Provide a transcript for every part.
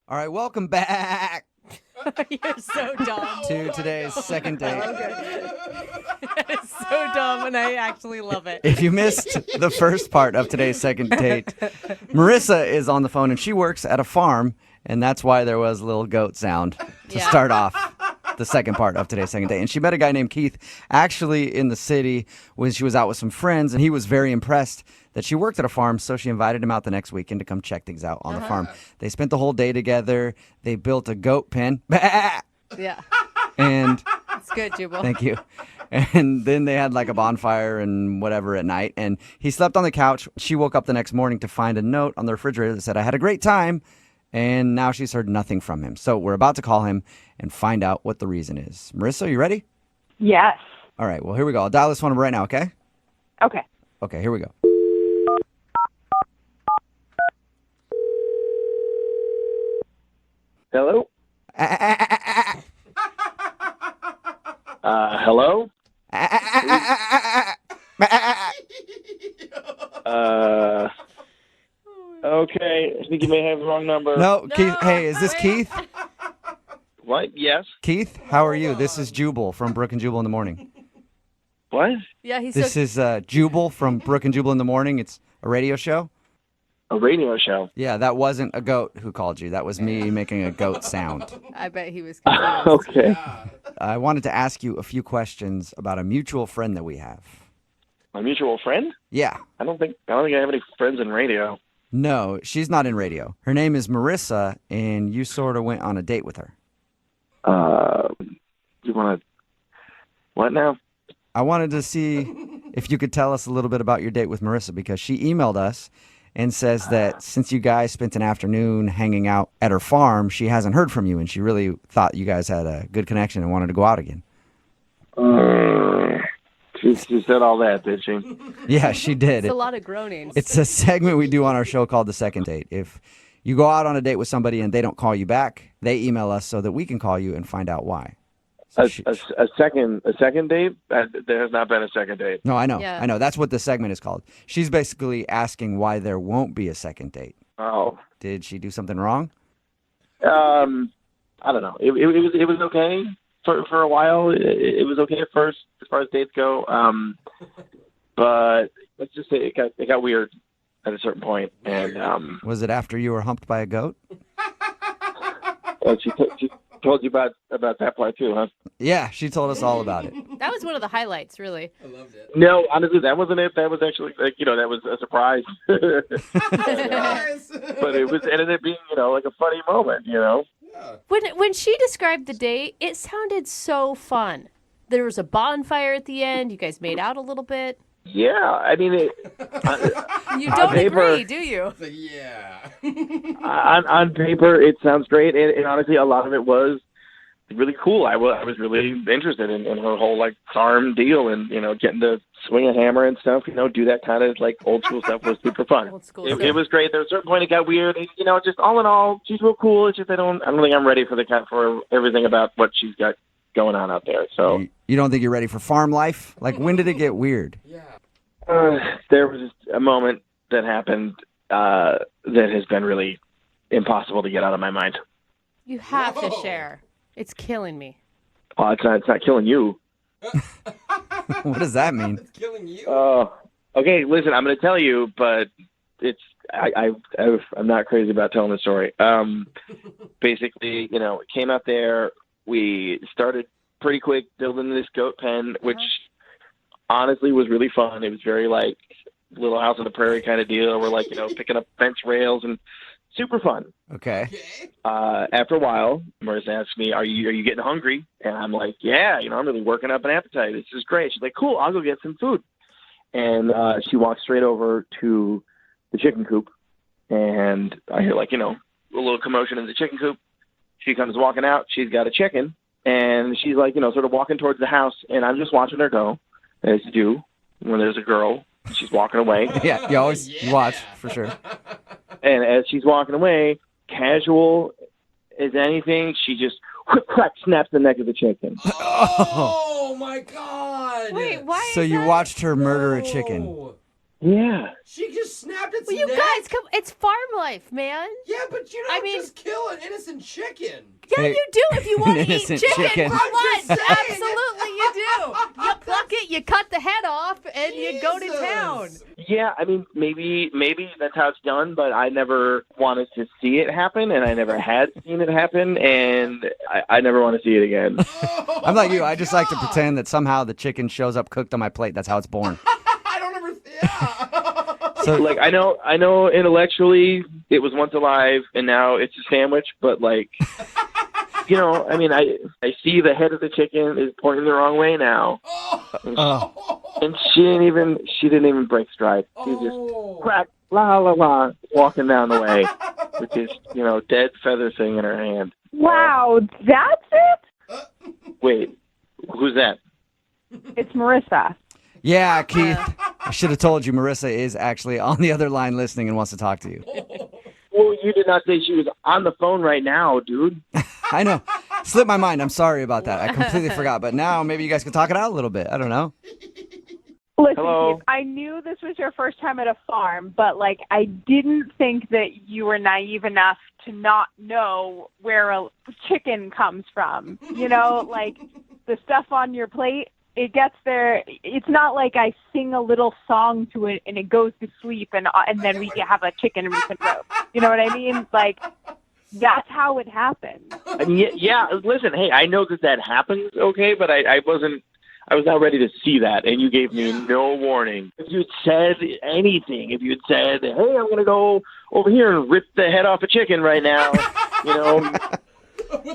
All right, welcome back You're so dumb. to today's second date. That is so dumb, and I actually love it. If you missed the first part of today's second date, Marissa is on the phone and she works at a farm, and that's why there was a little goat sound to start off the second part of today's second date. And she met a guy named Keith actually in the city when she was out with some friends, and he was very impressed that she worked at a farm, so she invited him out the next weekend to come check things out on the farm. They spent the whole day together. They built a goat pen. Yeah. And It's good, Jubal. thank you. And then they had like a bonfire and whatever at night. And he slept on the couch. She woke up the next morning to find a note on the refrigerator that said, "I had a great time." And now she's heard nothing from him. So we're about to call him and find out what the reason is. Marissa, you ready? Yes. All right, well, here we go. I'll dial this phone number right now, okay? Okay. Okay, here we go. Hello? Hello? Okay. I think you may have the wrong number. No, Keith. Hey, is this Keith? What? Yes? Keith, how are you? This is Jubal from Brook and Jubal in the Morning. What? Yeah, he's This so... is Jubal from Brook and Jubal in the Morning. It's a radio show. A radio show? Yeah, that wasn't a goat who called you. That was me making a goat sound. I bet he was confused. Okay. I wanted to ask you a few questions about a mutual friend that we have. My mutual friend? Yeah. I don't think I have any friends in radio. No, she's not in radio. Her name is Marissa, and you sort of went on a date with her. You want to... What now? I wanted to see if you could tell us a little bit about your date with Marissa, because she emailed us and says that since you guys spent an afternoon hanging out at her farm, she hasn't heard from you, and she really thought you guys had a good connection and wanted to go out again. She said all that, did she? Yeah, she did. It's a lot of groanings. It's a segment we do on our show called The Second Date. If you go out on a date with somebody and they don't call you back, they email us so that we can call you and find out why. So A second date? There has not been a second date. No, I know. Yeah. I know. That's what the segment is called. She's basically asking why there won't be a second date. Oh. Did she do something wrong? I don't know. It was okay for a while. It was okay at first as far as dates go. But let's just say it got weird at a certain point. And Was it after you were humped by a goat? she told you about that part too, huh? Yeah, she told us all about it. That was one of the highlights, really. No, honestly, that wasn't it. That was actually that was a surprise. But it ended up being like a funny moment. When she described the date, it sounded so fun. There was a bonfire at the end. You guys made out a little bit. Yeah, I mean You don't paper- agree, do you? on paper it sounds great, and honestly, a lot of it was really cool. I was really interested in her whole like farm deal, and getting to swing a hammer and stuff. Do that kind of like old school stuff was super fun. Old school It stuff. was great. There was a certain point it got weird. And, just all in all, she's real cool. It's just I don't think I'm ready for everything about what she's got going on out there. So You don't think you're ready for farm life? Like, when did it get weird? there was just a moment that happened that has been really impossible to get out of my mind. You have to share. It's killing me. Well, it's not killing you. What does that mean? Okay, listen, I'm going to tell you, but I'm not crazy about telling the story. Basically, came out there. We started pretty quick building this goat pen, which honestly was really fun. It was very like Little House on the Prairie kind of deal. We're like, picking up fence rails and super fun. Okay. After a while, Marissa asked me, are you getting hungry? And I'm like, yeah, I'm really working up an appetite. This is great. She's like, cool, I'll go get some food. And she walks straight over to the chicken coop, and I hear like, a little commotion in the chicken coop. She comes walking out. She's got a chicken, and she's like, sort of walking towards the house, and I'm just watching her go, as you do when there's a girl. She's walking away. Yeah, you always watch, for sure. And as she's walking away, casual as anything, she just crack snaps the neck of the chicken. Oh my God! Wait, why So is you that? watched her murder a chicken. Yeah. She just snapped its Well, you neck. guys, come. It's farm life, man. Yeah, but you don't I mean- just kill an innocent chicken. Yeah, Hey, you do if you want to eat innocent chicken, chicken. for I'm lunch. just saying. Absolutely, you do. You pluck it, you cut the head off, and you go to Jesus. town. Yeah, I mean, maybe that's how it's done, but I never wanted to see it happen, and I never had seen it happen, and I never want to see it again. Oh, I'm like you. my I just like to God. pretend that somehow the chicken shows up cooked on my plate. That's how it's born. I don't ever. Yeah. So Like, I know intellectually it was once alive, and now it's a sandwich, but, like, you know, I mean, I see the head of the chicken is pointing the wrong way now, and she didn't even break stride. She was just crack, la la la, walking down the way with this, you know, dead feather thing in her hand. Wow, that's it? Wait, who's that? It's Marissa. yeah, Keith, I should have told you. Marissa is actually on the other line listening and wants to talk to you. Well, you did not say she was on the phone right now, dude. I know. Slipped my mind. I'm sorry about that. I completely forgot. But now maybe you guys can talk it out a little bit. I don't know. Listen, Hello? Keith, I knew this was your first time at a farm, but, like, I didn't think that you were naive enough to not know where a chicken comes from. You know, like, the stuff on your plate, it gets there. It's not like I sing a little song to it and it goes to sleep and then we have a chicken recent roast. You know what I mean? Like, that's how it happens. I mean, yeah. Listen, hey, I know that happens, okay, but I was not ready to see that, and you gave me no warning. If you had said anything, if you had said, "Hey, I'm going to go over here and rip the head off a chicken right now," you know,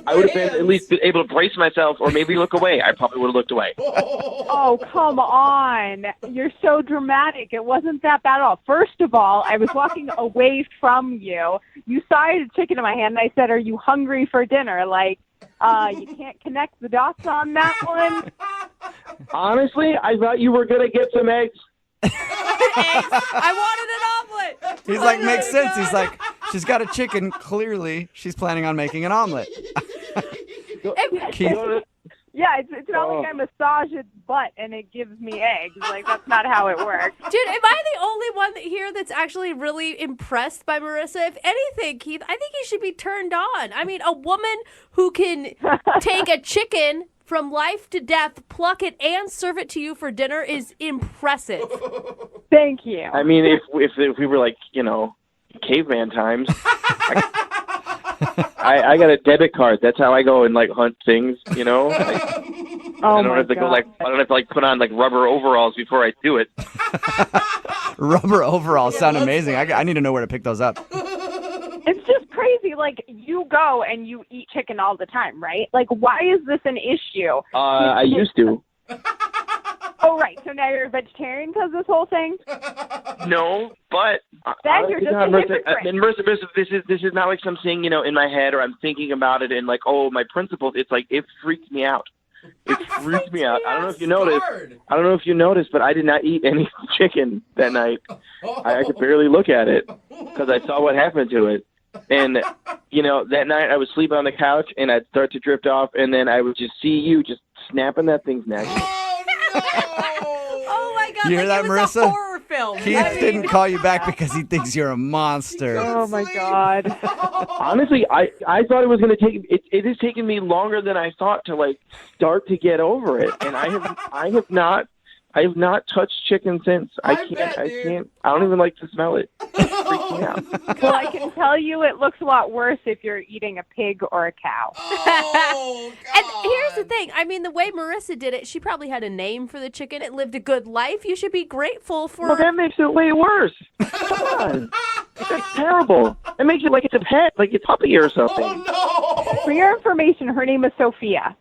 I would have been at least able to brace myself, or maybe look away. I probably would have looked away. Oh, come on. You're so dramatic. It wasn't that bad at all. First of all, I was walking away from you. You saw I had a chicken in my hand, and I said, "Are you hungry for dinner?" Like, you can't connect the dots on that one. Honestly, I thought you were going to get some eggs. I wanted an omelet. He's like, makes sense. He's like, she's got a chicken. Clearly, she's planning on making an omelet. Keith, Yeah, it's not like I massage its butt and it gives me eggs. Like, that's not how it works. Dude, am I the only one here that's actually really impressed by Marissa? If anything, Keith, I think you should be turned on. I mean, a woman who can take a chicken from life to death, pluck it, and serve it to you for dinner is impressive. Thank you. I mean, if we were like, you know, caveman times, I got a debit card. That's how I go and like hunt things. You know, Oh I don't my have to go God. I don't have to like put on like rubber overalls before I do it. rubber overalls sound amazing. I need to know where to pick those up. It's just crazy. Like, you go and you eat chicken all the time, right? Like, why is this an issue? I used to. Oh, right. So now you're a vegetarian because of this whole thing? No, but Then you're just a hypocrite. Marissa, this is not like something, you know, in my head, or I'm thinking about it and like, oh, my principles. It's like it freaks me out. It freaks me out. I don't know if you noticed. I don't know if you noticed, but I did not eat any chicken that night. I could barely look at it because I saw what happened to it. And, you know, that night I would sleep on the couch and I'd start to drift off, and then I would just see you just snapping that thing's neck. Oh my God! You hear like that, it was a Marissa? horror film. Keith didn't call you back because he thinks you're a monster. Oh, my God. Honestly, I thought it was going to take it has taken me longer than I thought to like start to get over it, and I have not touched chicken since. I can't. I don't even like to smell it. It freaks me out. Well, I can tell you it looks a lot worse if you're eating a pig or a cow. Oh, God. And here's the thing. I mean, the way Marissa did it, she probably had a name for the chicken. It lived a good life. You should be grateful for. Well, that makes it way worse. Come on. That's terrible. It makes it like it's a pet, like a puppy or something. Oh, no. For your information, her name is Sophia.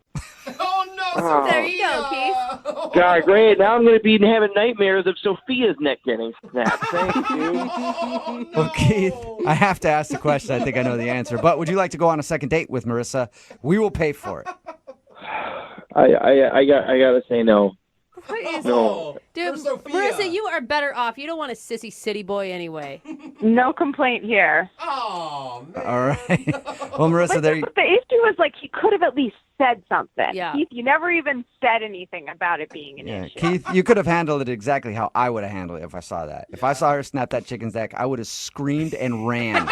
Oh, no. Oh. There you go, Keith. God, great. Now I'm going to be having nightmares of Sophia's neck getting snapped. Thank you. Well, Keith, I have to ask the question. I think I know the answer. But would you like to go on a second date with Marissa? We will pay for it. I gotta say no. What is No. Dude, For Sophia. Marissa, you are better off. You don't want a sissy city boy anyway. No complaint here. Oh, man. All right. Well, Marissa, there you But the issue is, like, he could have at least said something. Yeah. Keith, you never even said anything about it being an Yeah, issue. Keith, you could have handled it exactly how I would have handled it if I saw that. If I saw her snap that chicken's neck, I would have screamed and ran.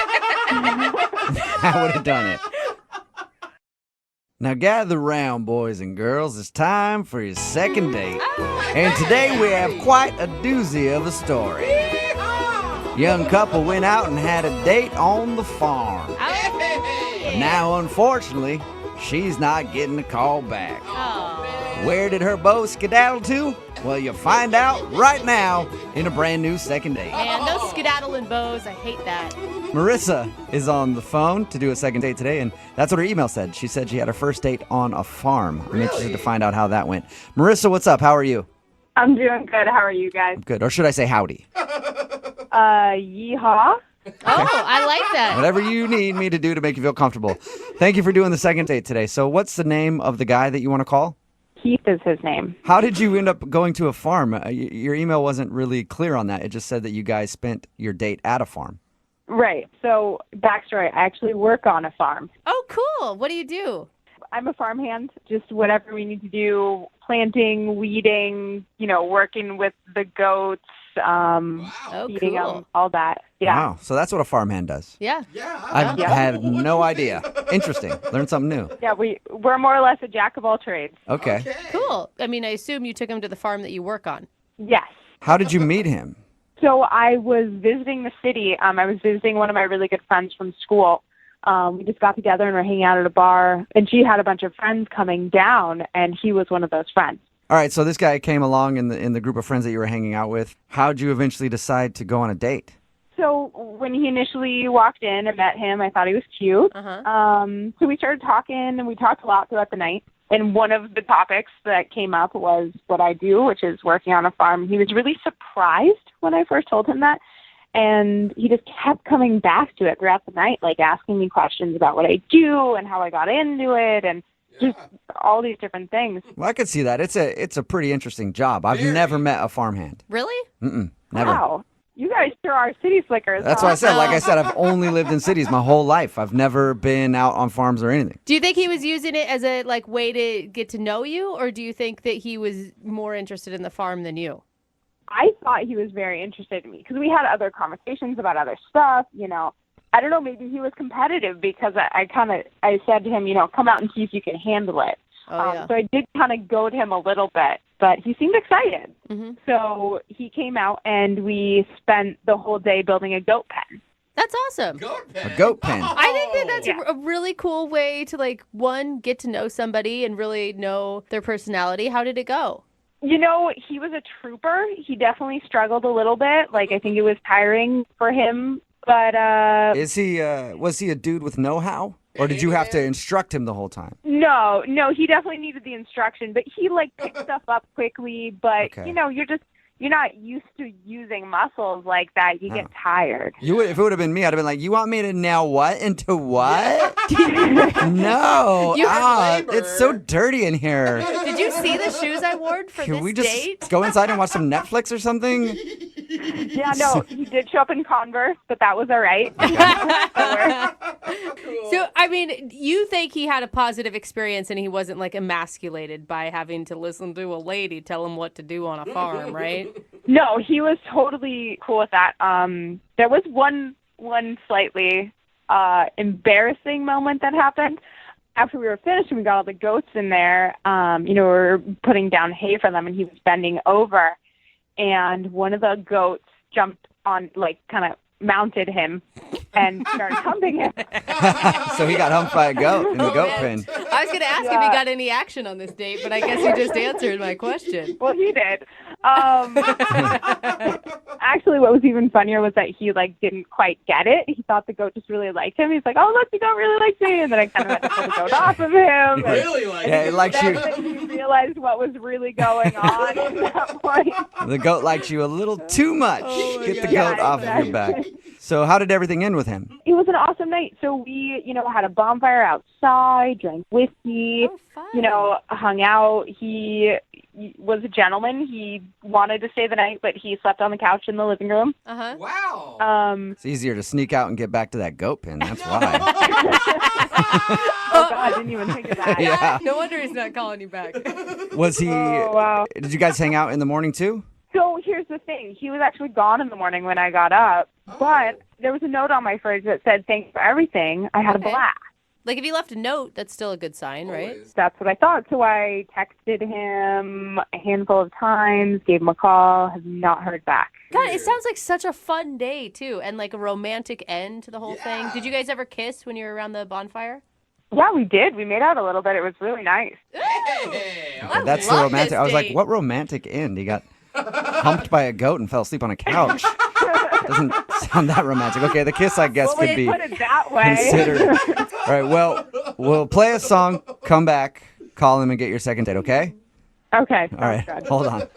I would have done it. Now gather round, boys and girls. It's time for your second date. And today we have quite a doozy of a story. Young couple went out and had a date on the farm. But now, unfortunately, she's not getting a call back. Where did her beau skedaddle to? Well, you'll find out right now in a brand new second date. Man, those skedaddling bows, I hate that. Marissa is on the phone to do a second date today, and that's what her email said. She said she had her first date on a farm. I'm interested to find out how that went. Marissa, what's up? How are you? I'm doing good. How are you guys? Good. Or should I say howdy? Yeehaw. Oh, I like that. Whatever you need me to do to make you feel comfortable. Thank you for doing the second date today. So what's the name of the guy that you want to call? Keith is his name. How did you end up going to a farm? Your email wasn't really clear on that. It just said that you guys spent your date at a farm. Right. So, backstory, I actually work on a farm. Oh, cool. What do you do? I'm a farmhand, just whatever we need to do, planting, weeding, working with the goats, Oh, feeding cool. them, all that. Yeah. Wow. So that's what a farmhand does. Yeah. I've had no idea. Interesting. Learned something new. Yeah, we're more or less a jack of all trades. Okay. Cool. I mean, I assume you took him to the farm that you work on. Yes. How did you meet him? So I was visiting the city. I was visiting one of my really good friends from school. We just got together and were hanging out at a bar, and she had a bunch of friends coming down, and he was one of those friends. All right, so this guy came along in the group of friends that you were hanging out with. How'd you eventually decide to go on a date? So when he initially walked in and met him, I thought he was cute. So we started talking, and we talked a lot throughout the night. And one of the topics that came up was what I do, which is working on a farm. He was really surprised when I first told him that. And he just kept coming back to it throughout the night, like asking me questions about what I do and how I got into it and just all these different things. Well, I could see that. It's a pretty interesting job. I've never met a farmhand. Really? Never. Wow. You guys sure are city slickers. That's huh? what I said. Like I said, I've only lived in cities my whole life. I've never been out on farms or anything. Do you think he was using it as a way to get to know you, or do you think that he was more interested in the farm than you? I thought he was very interested in me because we had other conversations about other stuff, I don't know, maybe he was competitive because I said to him, come out and see if you can handle it. Oh, yeah. So I did kind of goad him a little bit, but he seemed excited. Mm-hmm. So he came out and we spent the whole day building a goat pen. That's awesome. A goat pen. I think that that's Yeah. a really cool way to, one, get to know somebody and really know their personality. How did it go? He was a trooper. He definitely struggled a little bit. I think it was tiring for him. But Was he a dude with know-how? Or did you have to instruct him the whole time? no, he definitely needed the instruction. But he picked stuff up quickly. But Okay. you're not used to using muscles like that. You get tired. If it would have been me, I'd have been like, you want me to now what? Into what? No. labor. It's so dirty in here. Did you see the shoes I wore for Can this we just date? go inside and watch some Netflix or something? Yeah, no, he did show up in Converse, but that was all right. So, I mean, you think he had a positive experience and he wasn't emasculated by having to listen to a lady tell him what to do on a farm, right? No, he was totally cool with that. There was one slightly embarrassing moment that happened. After we were finished and we got all the goats in there, we were putting down hay for them and he was bending over and one of the goats jumped on, kind of mounted him and started humping him. So he got humped by a goat in the goat man. pen. I was going to ask if he got any action on this date, but I guess you just answered my question. Well, he did. Actually, what was even funnier was that he didn't quite get it. He thought the goat just really liked him. He's like, "Oh, look, the goat really likes me," and then I kind of had to pull the goat off of him. Really like Yeah, it likes you. Then he realized what was really going on at that point. The goat likes you a little too much. Get the goat Yeah, off of your back. exactly. So how did everything end with him? It was an awesome night. So we, had a bonfire outside, drank whiskey, Oh, fun. hung out. He was a gentleman. He wanted to stay the night, but he slept on the couch in the living room. Uh-huh. Wow. It's easier to sneak out and get back to that goat pen. That's why. Oh I didn't even think of that. Yeah. No wonder he's not calling you back. Was he? Oh, wow. Did you guys hang out in the morning too? So here's the thing. He was actually gone in the morning when I got up, but there was a note on my fridge that said, "Thanks for everything. I had a blast." Like, if he left a note, that's still a good sign, right? That's what I thought. So I texted him a handful of times, gave him a call, have not heard back. God, it sounds like such a fun day, too, and like a romantic end to the whole thing. Did you guys ever kiss when you were around the bonfire? Yeah, we did. We made out a little bit. It was really nice. Hey, I That's the love romantic. this I was like, date. what romantic end? He got humped by a goat and fell asleep on a couch. Doesn't sound that romantic. Okay, the kiss, I guess, Well, could they be put it that way. considered. All right, well, we'll play a song, come back, call him, and get your second date, okay? Okay. All right, sounds good. hold on.